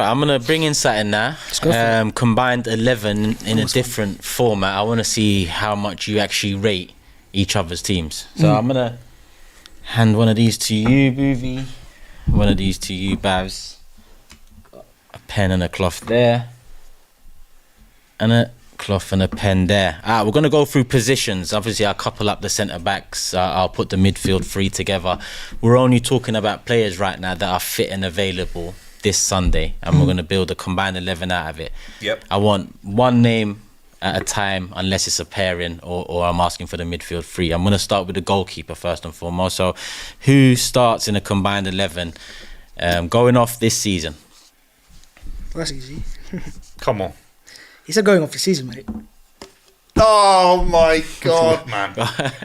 But I'm gonna bring in something now. Combined 11 in a different format. I want to see how much you actually rate each other's teams. So I'm gonna hand one of these to you, Boovie. One of these to you, Babs. Got a pen and a cloth there, and a cloth and a pen there. We're gonna go through positions. Obviously, I'll couple up the centre backs. I'll put the midfield three together. We're only talking about players right now that are fit and available this Sunday, and we're going to build a combined 11 out of it. Yep. I want one name at a time, unless it's a pairing or I'm asking for the midfield three. I'm going to start with the goalkeeper first and foremost. So who starts in a combined 11 going off this season? Well, that's easy. Come on. He said going off the season, mate. Oh my God, man! The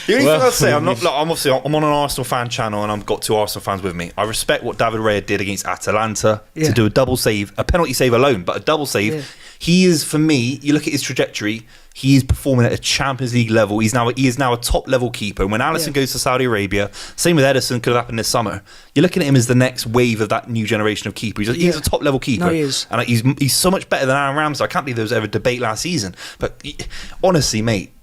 only thing I'd say, I'm on an Arsenal fan channel, and I've got two Arsenal fans with me. I respect what David Raya did against Atalanta to do a double save, a penalty save alone, but a double save. Yeah. He is, for me, you look at his trajectory, he is performing at a Champions League level. He is now a top level keeper. When Alisson goes to Saudi Arabia, same with Ederson, could have happened this summer. You're looking at him as the next wave of that new generation of keepers. He's a top level keeper. No, he is. And he's so much better than Aaron Ramsey. I can't believe there was ever a debate last season. But honestly, mate,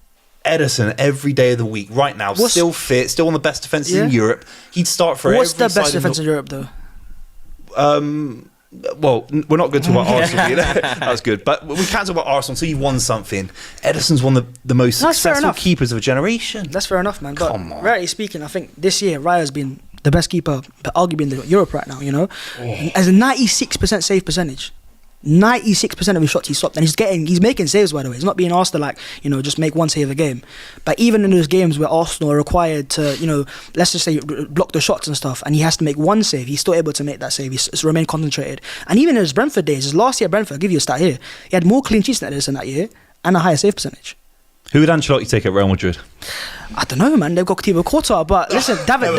Ederson every day of the week, right now, still fit, still on the best defences in Europe. He'd start for What's the best defence in Europe, though? Well, we're not going to talk about Arsenal. That was good. But we can't talk about Arsenal until you've won something. Ederson's one of the most successful keepers of a generation. That's fair enough, man. But reality speaking, I think this year, Raya's been the best keeper, but arguably in Europe right now, you know? Has a 96% save percentage. 96% of his shots he stopped, and he's making saves, by the way. He's not being asked to, like, you know, just make one save a game. But even in those games where Arsenal are required to, you know, let's just say block the shots and stuff, and he has to make one save, he's still able to make that save. He's remained concentrated. And even in his Brentford days, his last year at Brentford, I'll give you a stat here, he had more clean sheets than Ederson that year and a higher save percentage. Who would Ancelotti take at Real Madrid? I don't know, man. They've got Thibaut Courtois, but listen, David.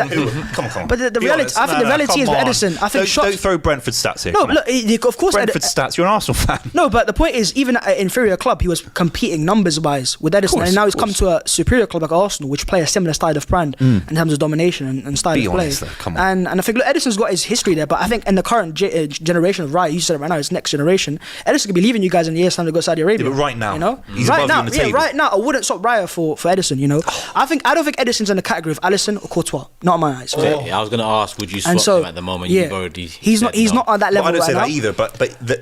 Come on. But the reality, I think the reality is with Ederson. I think don't throw Brentford stats here. No, look, of course, Brentford stats. You're an Arsenal fan. No, but the point is, even at an inferior club, he was competing numbers-wise with Ederson, and now he's come to a superior club like Arsenal, which play a similar style of brand in terms of domination and style of play. Honest, come on. And I think Ederson's got his history there, but I think in the current generation of Raya, you said it right now, it's next generation. Ederson could be leaving you guys in the year's time to go to Saudi Arabia. Yeah, but right now, you know, he's above you on the table. Right now, I wouldn't swap Raya for Ederson. You know, I don't think Ederson's in the category of Alisson or Courtois. Not in my eyes. I was going to ask, would you swap him at the moment? You've already he's not on that level. I don't say right that now. either. But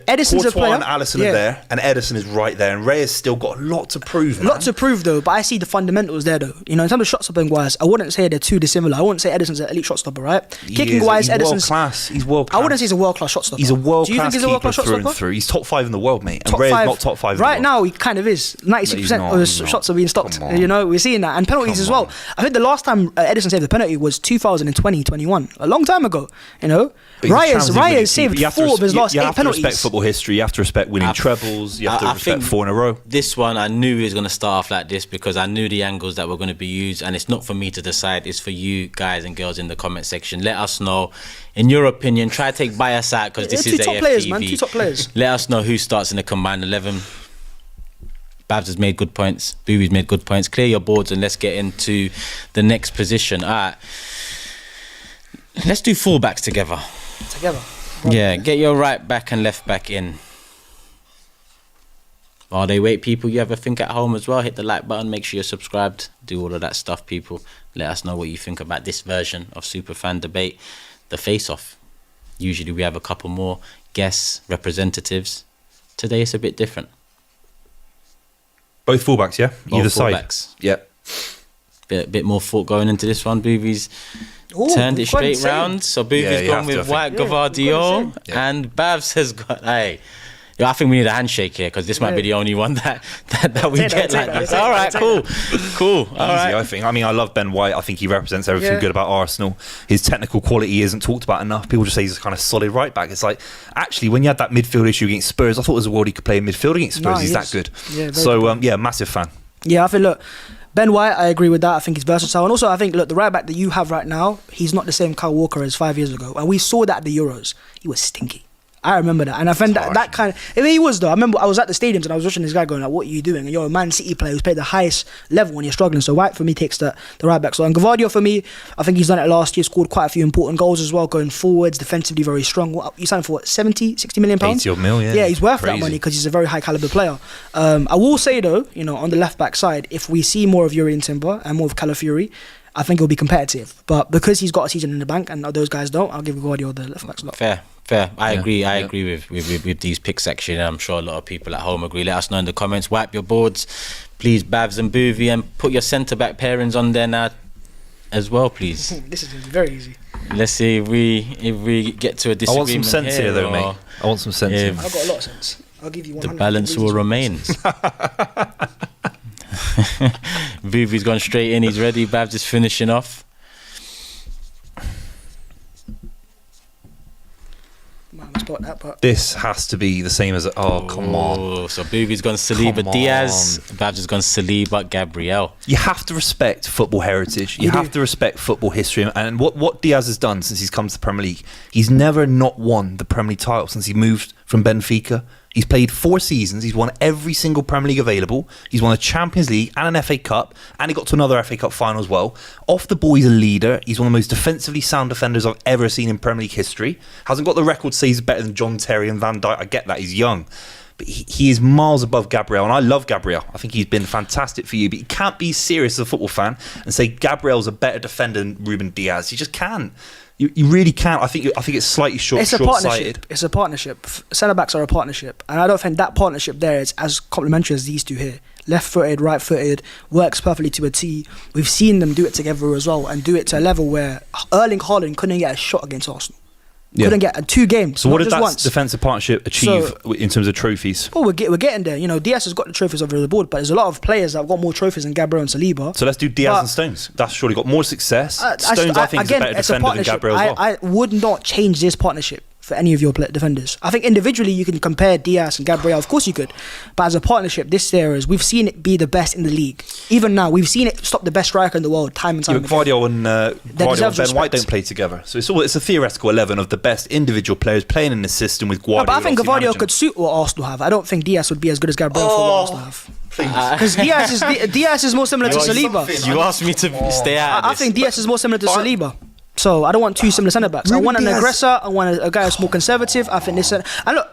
Edison's Courtois a player. and Alisson are there, and Ederson is right there, and Raya's still got a lot to prove. Man. A lot to prove though, but I see the fundamentals there though. You know, in terms of shot stopping wise, I wouldn't say they're too dissimilar. I wouldn't say Edison's an elite shot stopper, right? Kicking wise, Edison's world class. He's world class. I wouldn't say he's a world class shot stopper. He's a world Do you think class he's a world class keeper shot through stopper? and through. He's top 5 in the world, mate. And Raya's not top 5 in the world. Right now, he kind of is. 96% of his shots are being stopped. You know, we're seeing that. And penalties as well. I think the last time Ederson saved the penalty was 2020-21. A long time ago, you know. Raya saved 4 of his last 8 penalties. You have to respect football history. You have to respect winning trebles. You have to respect 4 in a row. This one, I knew he was going to start off like this because I knew the angles that were going to be used, and it's not for me to decide. It's for you guys and girls in the comment section. Let us know, in your opinion. Try to take bias out because this is AFTV. 2 top players, man. 2 top players. Let us know who starts in the combined 11. Babs has made good points. Boobie's made good points. Clear your boards and let's get into the next position. All right. Let's do fullbacks together. Yeah, get your right back and left back in. While they wait, people, you have a think at home as well. Hit the like button. Make sure you're subscribed. Do all of that stuff, people. Let us know what you think about this version of Superfan Debate, the face-off. Usually we have a couple more guests, representatives. Today it's a bit different. Both fullbacks, yeah? Both either fullbacks. side. Yeah. Bit more thought going into this one. Boovie's turned it straight round. So Boovie's gone with White Gavardio, and Babs has got, hey, I think we need a handshake here because this might be the only one that we get like this. All right, cool. All right. I think. I mean, I love Ben White. I think he represents everything good about Arsenal. His technical quality isn't talked about enough. People just say he's a kind of solid right back. It's like, actually, when you had that midfield issue against Spurs, I thought as a world he could play in midfield against Spurs. He's that good. Yeah, so, massive fan. Yeah, I think, look, Ben White, I agree with that. I think he's versatile. And also, I think, look, the right back that you have right now, he's not the same Kyle Walker as 5 years ago. And we saw that at the Euros. He was stinky. I remember that, and I found that kind of. I mean, he was though. I remember I was at the stadiums and I was watching this guy going like, "What are you doing?" And you're a Man City player who's played the highest level when you're struggling. So White for me takes the right back. So and Gavardio for me, I think he's done it last year. Scored quite a few important goals as well, going forwards, defensively very strong. You signed for what, 70, 60 million pounds? 80 mil, yeah. Yeah, he's worth Crazy. that money because he's a very high caliber player. I will say though, you know, on the left back side, if we see more of Yuri and Timber and more of Calafiori, I think it'll be competitive. But because he's got a season in the bank and those guys don't, I'll give Gavardio the left back slot. Fair. I agree. I agree with these pick section. I'm sure a lot of people at home agree. Let us know in the comments. Wipe your boards, please, Bavs and Boovy, and put your centre back pairings on there now as well, please. This is very easy. Let's see if we get to a disagreement. I want some sense here, though, mate. I want some sense. I've got a lot of sense. I'll give you 100. The balance will remain. Boovy's gone straight in. He's ready. Bavs is finishing off. Spot that part. This has to be the same as come on. So Boovy's gone Saliba Diaz, Babs has gone Saliba Gabriel. You have to respect football heritage. You have to respect football history. And what Diaz has done since he's come to the Premier League, he's never not won the Premier League title since he moved from Benfica. He's played 4 seasons. He's won every single Premier League available. He's won a Champions League and an FA Cup, and he got to another FA Cup final as well. Off the ball, he's a leader. He's one of the most defensively sound defenders I've ever seen in Premier League history. Hasn't got the record to say he's better than John Terry and Van Dijk. I get that. He's young. But he is miles above Gabriel, and I love Gabriel. I think he's been fantastic for you. But you can't be serious as a football fan and say Gabriel's a better defender than Ruben Diaz. You just can't. You really can't. I think it's slightly short-sighted. It's a partnership. Centre-backs are a partnership. And I don't think that partnership there is as complementary as these two here. Left-footed, right-footed, works perfectly to a T. We've seen them do it together as well and do it to a level where Erling Haaland couldn't get a shot against Arsenal. Couldn't get 2 games. So what did that once. defensive partnership achieve in terms of trophies? Oh, we're getting there. You know, Diaz has got the trophies over the board, but there's a lot of players that have got more trophies than Gabriel and Saliba. So let's do Diaz and Stones. That's surely got more success. Stones, I think, again, is a better defender than Gabriel as well. I would not change this partnership for any of your defenders. I think individually you can compare Diaz and Gabriel. Of course you could. But as a partnership, this series, we've seen it be the best in the league. Even now, we've seen it stop the best striker in the world time and time again. Guardiola and Ben White don't play together. So it's a theoretical 11 of the best individual players playing in the system with Guardiola. But I think Gavardio could suit what Arsenal have. I don't think Diaz would be as good as Gabriel for what Arsenal have. Because Diaz is more similar to Saliba. You asked me to stay out. I think Diaz is more similar to Saliba. So I don't want 2 similar centre backs. I want an aggressor. I want a guy who's more conservative. I think this. And look,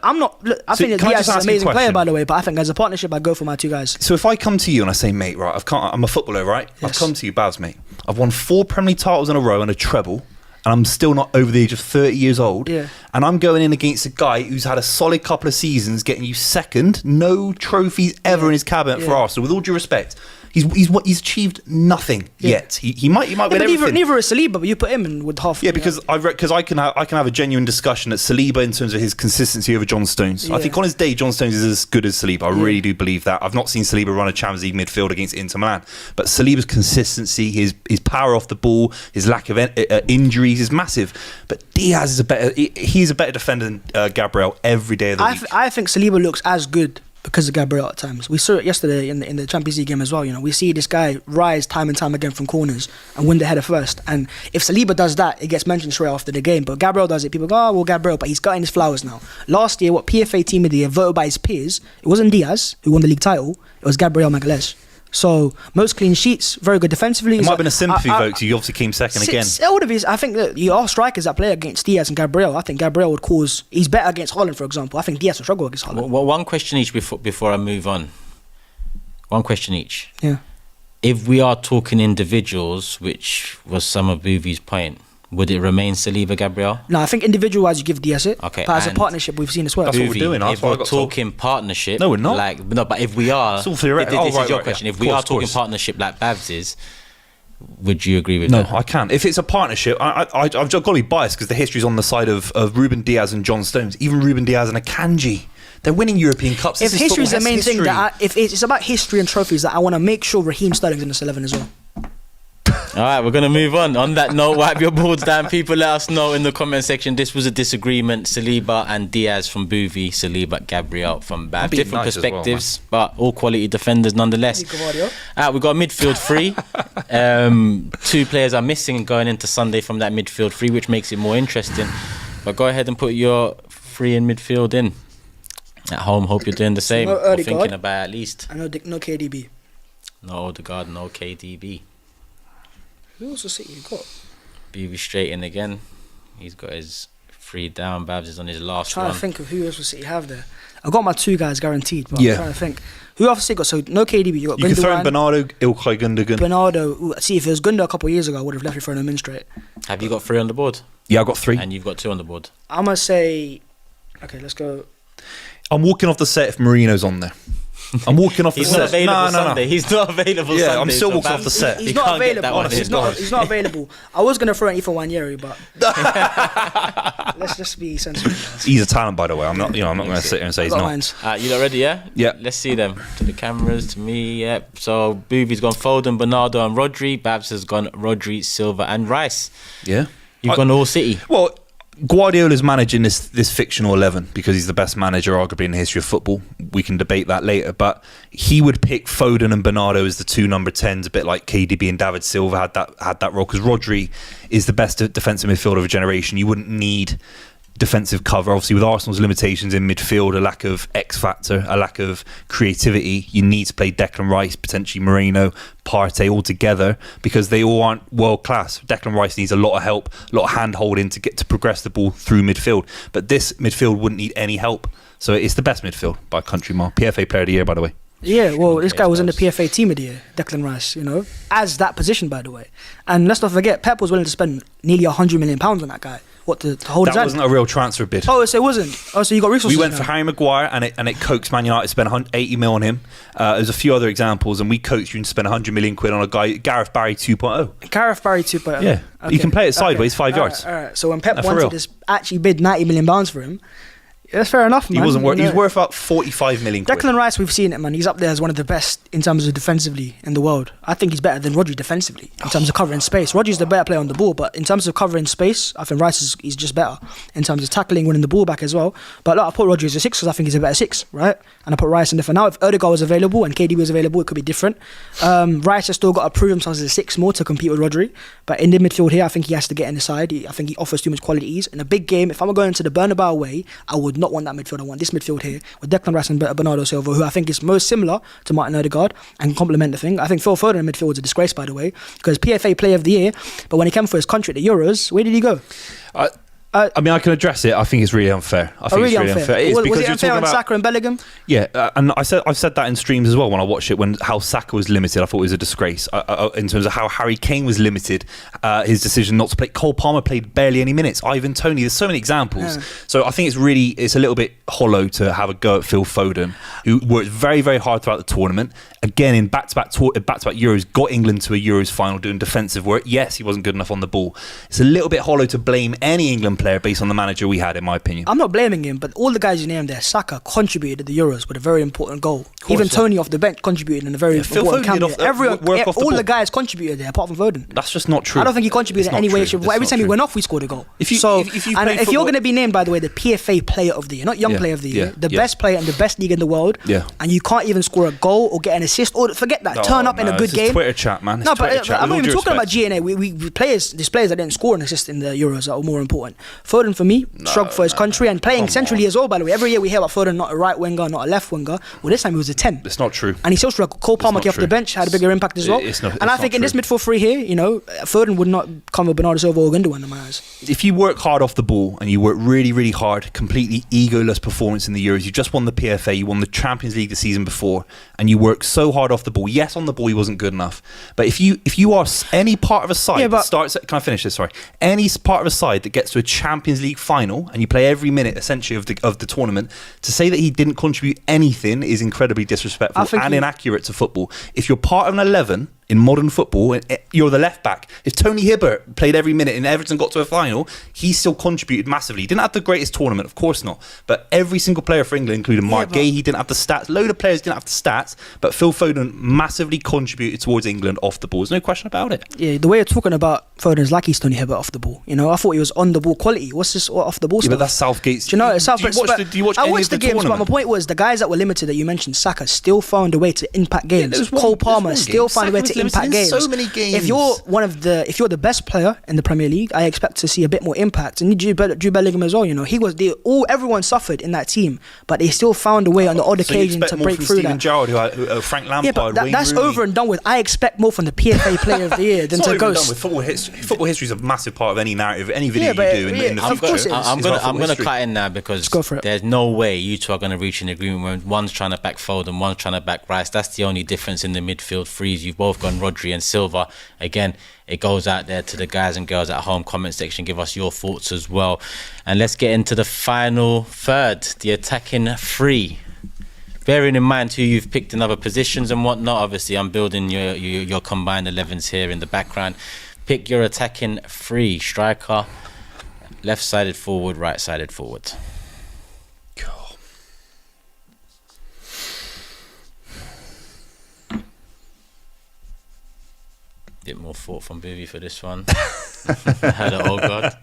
I think that Diaz is an amazing player, by the way. But I think as a partnership, I go for my 2 guys. So if I come to you and I say, mate, right, I'm a footballer, right? Yes. I've come to you, Bavs, mate. I've won 4 Premier League titles in a row and a treble, and I'm still not over the age of 30 years old. Yeah. And I'm going in against a guy who's had a solid couple of seasons, getting you second, no trophies ever in his cabinet for Arsenal. With all due respect. He's achieved nothing yet. He might win everything. Neither is Saliba, but you put him in with half. Yeah, because I can have a genuine discussion at Saliba in terms of his consistency over John Stones. Yeah. I think on his day, John Stones is as good as Saliba. I really do believe that. I've not seen Saliba run a Champions League midfield against Inter Milan, but Saliba's consistency, his power off the ball, his lack of injuries is massive. But Diaz is he's a better defender than Gabriel every day of the week. I think Saliba looks as good because of Gabriel at times. We saw it yesterday in the Champions League game as well. You know, we see this guy rise time and time again from corners and win the header first. And if Saliba does that, it gets mentioned straight after the game. But Gabriel does it. People go, oh, well, Gabriel, but he's gotten his flowers now. Last year, PFA Team of the Year voted by his peers, it wasn't Diaz who won the league title, it was Gabriel Magalhaes. So most clean sheets, very good defensively. It might have been a sympathy vote because you obviously came second again. I think that you are strikers that play against Diaz and Gabriel. I think Gabriel would cause. He's better against Haaland, for example. I think Diaz will struggle against Haaland. Well, one question each before I move on. One question each. Yeah. If we are talking individuals, which was some of Boovy's point, would it remain Saliba Gabriel? No, I think individual-wise you give Diaz it. Okay, but as a partnership, we've seen this work. That's what we're doing. If we're talking partnership, no, we're not. But if we are, it's all theoretical. This is your question. Yeah. If we are talking partnership like Babs is, would you agree with that? No, I can't. If it's a partnership, I've got to be biased because the history's on the side of Ruben Diaz and John Stones. Even Ruben Diaz and Akanji. They're winning European Cups. If history is the main thing, if it's about history and trophies, that I want to make sure Raheem Sterling's in this 11 as well. All right, we're going to move on. On that note, wipe your boards down. People, let us know in the comment section. This was a disagreement. Saliba and Diaz from Boovy, Saliba, Gabriel from Bab. Different perspectives, but all quality defenders nonetheless. We've got midfield free. 2 players are missing going into Sunday from that midfield free, which makes it more interesting. But go ahead and put your three in midfield in. At home, hope you're doing the same. no Or Odegaard. thinking about at least. I know no KDB. No Odegaard, no KDB. Who else was City got? BB straight in again. He's got his 3 down. Babs is on his last Trying one. to think of who else was City have there. I got my 2 guys guaranteed, but Yeah. I'm trying to think. Who else City got? So no KDB. You got You can throw in Gundogan. Bernardo, Ilkay Gundogan. Bernardo. Ooh, see, if it was Gundo a couple of years ago, I would have left it for him in straight. Have you got 3 on the board? Yeah, I got 3. And you've got 2 on the board. I'm gonna say. Okay, let's go. I'm walking off the set if Marino's on there. I'm walking off the He's set. not available No. Sunday. He's not available Yeah, Sunday. I'm still so walking Babs- off the set. He's You not can't get that available. one in. He's not available. I was gonna throw in Ethan Wanyeri, but let's just be sensible. He's a talent, by the way. I'm not going to sit here and say he's Got not. mines. You lot ready, yeah? Yeah. Let's see them. To the cameras, to me, yeah. So, Boovy's gone Foden, Bernardo and Rodri. Babs has gone Rodri, Silva and Rice. Yeah. You've gone all City. Well, Guardiola's managing this fictional 11 because he's the best manager arguably in the history of football. We can debate that later, but he would pick Foden and Bernardo as the 2 number 10s, a bit like KDB and David Silva had that role, because Rodri is the best defensive midfielder of a generation. You wouldn't need defensive cover. Obviously, with Arsenal's limitations in midfield, a lack of X factor, a lack of creativity, you need to play Declan Rice, potentially Moreno, Partey all together, because they all aren't world class. Declan Rice needs a lot of help, a lot of hand holding to get to progress the ball through midfield. But this midfield wouldn't need any help. So it's the best midfield by a country mile. PFA Player of the Year, by the way. Yeah, well, this Okay, guy was in the Babs. PFA team of the year, Declan Rice, as that position, by the way. And let's not forget, Pep was willing to spend nearly £100 million on that guy. What, to hold his That hand? wasn't a real transfer bid. Oh, so it wasn't. Oh, so you got resources. We went now. for Harry Maguire, and it coaxed Man United to spend 80 mil on him. There's a few other examples, and we coaxed you to spend 100 million quid on a guy, Gareth Barry 2.0. Gareth Barry 2.0. Yeah, you can play it sideways, 5 All right, yards. All right. So when Pep No, for real. wanted this, actually bid £90 million for him. That's fair enough, man. He wasn't worth. You He's know. worth about 45 million quid. Declan Rice, we've seen it, man. He's up there as one of the best in terms of defensively in the world. I think he's better than Rodri defensively in terms of covering space. Rodri's the better player on the ball, but in terms of covering space, I think Rice is just better in terms of tackling, winning the ball back as well. But look, I put Rodri as a 6 because I think he's a better 6, right? And I put Rice in there for now. If Odegaard was available and KD was available, it could be different. Rice has still got to prove himself as a 6 more to compete with Rodri. But in the midfield here, I think he has to get in the side. I think he offers too much qualities. In a big game, if I'm going to the Bernabeu away, I would not want that midfield. I want this midfield here with Declan Rice and Bernardo Silva, who I think is most similar to Martin Odegaard and complement the thing. I think Phil Foden in midfield is a disgrace, by the way, because PFA Player of the Year, but when he came for his country at the Euros, where did he go? I mean, I can address it. I think it's really unfair. I think really it's really unfair. It is Was because it you're unfair talking on about. Saka and Bellingham? Yeah, and I've said that in streams as well when I watched it. When how Saka was limited, I thought it was a disgrace. In terms of how Harry Kane was limited, his decision not to play. Cole Palmer played barely any minutes. Ivan Toney. There's so many examples. Yeah. So I think it's a little bit hollow to have a go at Phil Foden, who worked very, very hard throughout the tournament. Again, in back-to-back Euros, got England to a Euros final doing defensive work. Yes, he wasn't good enough on the ball. It's a little bit hollow to blame any England player based on the manager we had, in my opinion. I'm not blaming him, but all the guys you named there, Saka contributed to the Euros with a very important goal. Even Toney off the bench contributed in a very Phil important Foden did campaign. work off the all ball. the guys contributed there, apart from Foden. That's just not true. I don't think he contributed It's in any not way. true. Shape, It's every not time he true. went off, we scored a goal. If you so, if you and play if you're football- going to be named, by the way, the PFA Player of the Year, not Young Yeah, Player of the Year, yeah, the yeah. best player in the best league in the world, Yeah. and you can't even score a goal or get an assist, or forget that, Oh, turn up in no, a good this is game. Twitter chat, man. It's No, but Twitter chat. I'm With not all even due talking about respect. GNA. There's players that didn't score an assist in the Euros that are more important. Foden, for me, struggled for his country and playing centrally as well, by the way. Every year we hear about Foden, not a right winger, not a left winger. Well, this time he was a 10. It's not true. And he still struggled. Cole Palmer not came off the true. bench, had a bigger impact as well. It's not- and it's I think not in this true. midfield three here, Foden would not come with Bernardo Silva or Gundogan in my eyes. If you work hard off the ball and you work really, really hard, completely egoless performance in the Euros, you just won the PFA, you won the Champions League the season before, and you work so hard off the ball. Yes, on the ball he wasn't good enough, but if you are any part of a side Yeah, but- that starts, can I finish this? Sorry, any part of a side that gets to a Champions League final and you play every minute essentially of the tournament, to say that he didn't contribute anything is incredibly disrespectful I think and he- inaccurate to football. If you're part of an 11 in modern football, you're the left back. If Tony Hibbert played every minute and Everton got to a final, he still contributed massively. He didn't have the greatest tournament, of course not, but every single player for England, including Mark Gay, he didn't have the stats. Load of players didn't have the stats, but Phil Foden massively contributed towards England off the ball. There's no question about it. Yeah, the way you're talking about Foden is like he's Tony Hibbert off the ball. I thought he was on the ball quality. What's this off the ball Yeah, stuff? but that's Southgate's. Do you know, do you watch I any watched of the games, but my tournament? point was the guys that were limited that you mentioned, Saka, still found a way to impact games. there was Cole one- Palmer there was one still game. found a way Saka to impact in games. so many games. If you're the best player in the Premier League, I expect to see a bit more impact. And Jude Bellingham as well. You know, everyone suffered in that team, but they still found a way on the odd occasion to break through Steven that. Gerrard, Frank Lampard, Yeah, but Wayne that's Rooney. over and done with. I expect more from the PFA Player of the Year than It's not to even done Ghost. with football history. Football history is a massive part of any narrative, any video Yeah, you do in the of future. course it is. I'm gonna cut in now because go for it. there's no way you two are gonna reach an agreement when one's trying to back Foden, one's trying to back Rice. That's the only difference in the midfield threes. You've both gone Rodri and Silva. Again, it goes out there to the guys and girls at home comment section. Give us your thoughts as well, and let's get into the final third, the attacking three. Bearing in mind who you've picked in other positions and whatnot. Obviously, I'm building your combined 11s here in the background. Pick your attacking three. Striker, left-sided forward, right-sided forward. Cool. Bit more thought from Boovy for this one. Had it, oh God.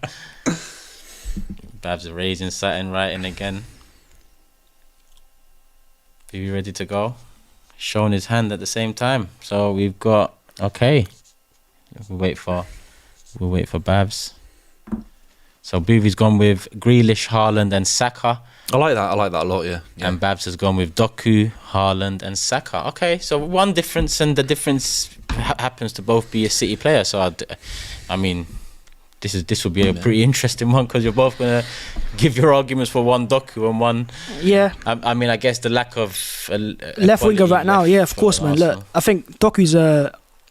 Babs raising, setting, writing again. Boovy ready to go? Showing his hand at the same time. So we've got, okay. We'll wait for Babs. So Boovy's gone with Grealish, Haaland and Saka. I like that a lot, yeah. And Babs has gone with Doku, Haaland and Saka. Okay, so one difference, and the difference happens to both be a City player. So I mean, this will be a pretty interesting one because you're both going to give your arguments for one Doku and one. Yeah. I mean, I guess the lack of left winger right now. Yeah, of course, man. Look, I think Doku's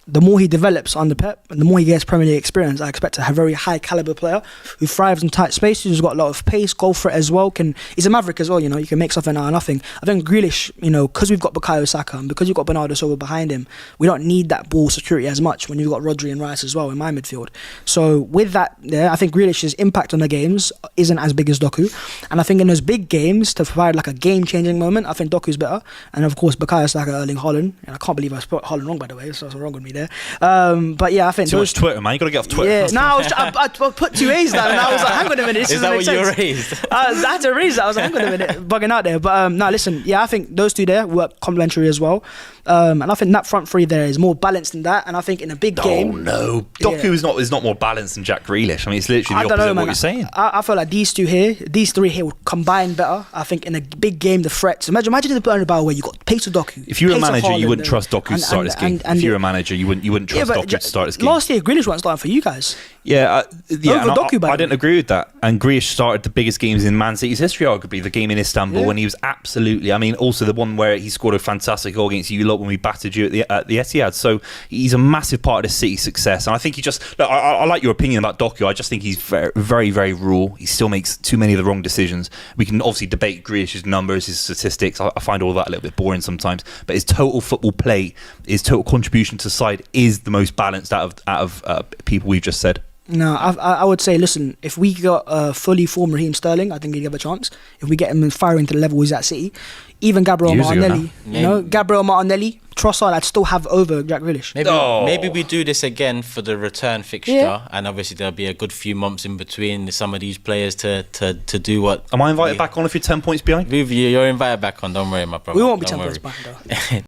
the more he develops under Pep and the more he gets Premier League experience, I expect to have a very high caliber player who thrives in tight spaces, who's got a lot of pace, goal threat as well. He's a maverick as well, you know, you can make something out of nothing. I think Grealish, you know, because we've got Bukayo Saka and because you've got Bernardo Silva behind him, we don't need that ball security as much when you've got Rodri and Rice as well in my midfield. So with that there, I think Grealish's impact on the games isn't as big as Doku. And I think in those big games, to provide like a game-changing moment, I think Doku's better. And of course, Bukayo Saka, Erling Haaland. And I can't believe I spelled Haaland wrong, by the way, so that's wrong with me there. But yeah, I think too much Twitter, man. You got to get off Twitter. Yeah, no, I put two A's down, and I was like, hang on a minute, this is doesn't that make what you sense. raised? I had to raise that. I was like, hang on a minute, bugging out there. But no, listen, yeah, I think those two there work complementary as well. And I think that front three there is more balanced than that. And I think in a big game, Oh no, Doku is not more balanced than Jack Grealish. I mean, it's literally the opposite of what you're saying. I feel like these three here would combine better. I think in a big game, the threats. Imagine the Bernabeu where you got pace of Doku. If you were a pace of manager, you Haaland wouldn't trust Doku to start this game. If you were a manager, you wouldn't trust Doku to start this game. Last year, Grealish wasn't starting for you guys. Yeah, Over Doku, by I the didn't way. agree with that. And Grealish started the biggest games in Man City's history, arguably the game in Istanbul, when he was absolutely. I mean, also the one where he scored a fantastic goal against you lot when we battered you at the Etihad. So he's a massive part of the City success. And I think he just. Look, I like your opinion about Doku. I just think he's very, very, very raw. He still makes too many of the wrong decisions. We can obviously debate Grealish's numbers, his statistics. I find all that a little bit boring sometimes. But his total football play, his total contribution to the side is the most balanced out of people we've just said. No, I would say, listen, if we got fully formed Raheem Sterling, I think he'd have a chance. If we get him firing to the level he's at City, even Gabriel Martinelli, Gabriel Martinelli, Trossard, I'd still have over Jack Grealish. Maybe we do this again for the return fixture, and obviously there'll be a good few months in between some of these players to do what. Am I invited back on if you're 10 points behind? You're invited back on. Don't worry, my brother. We won't be Don't 10 worry. points behind, though.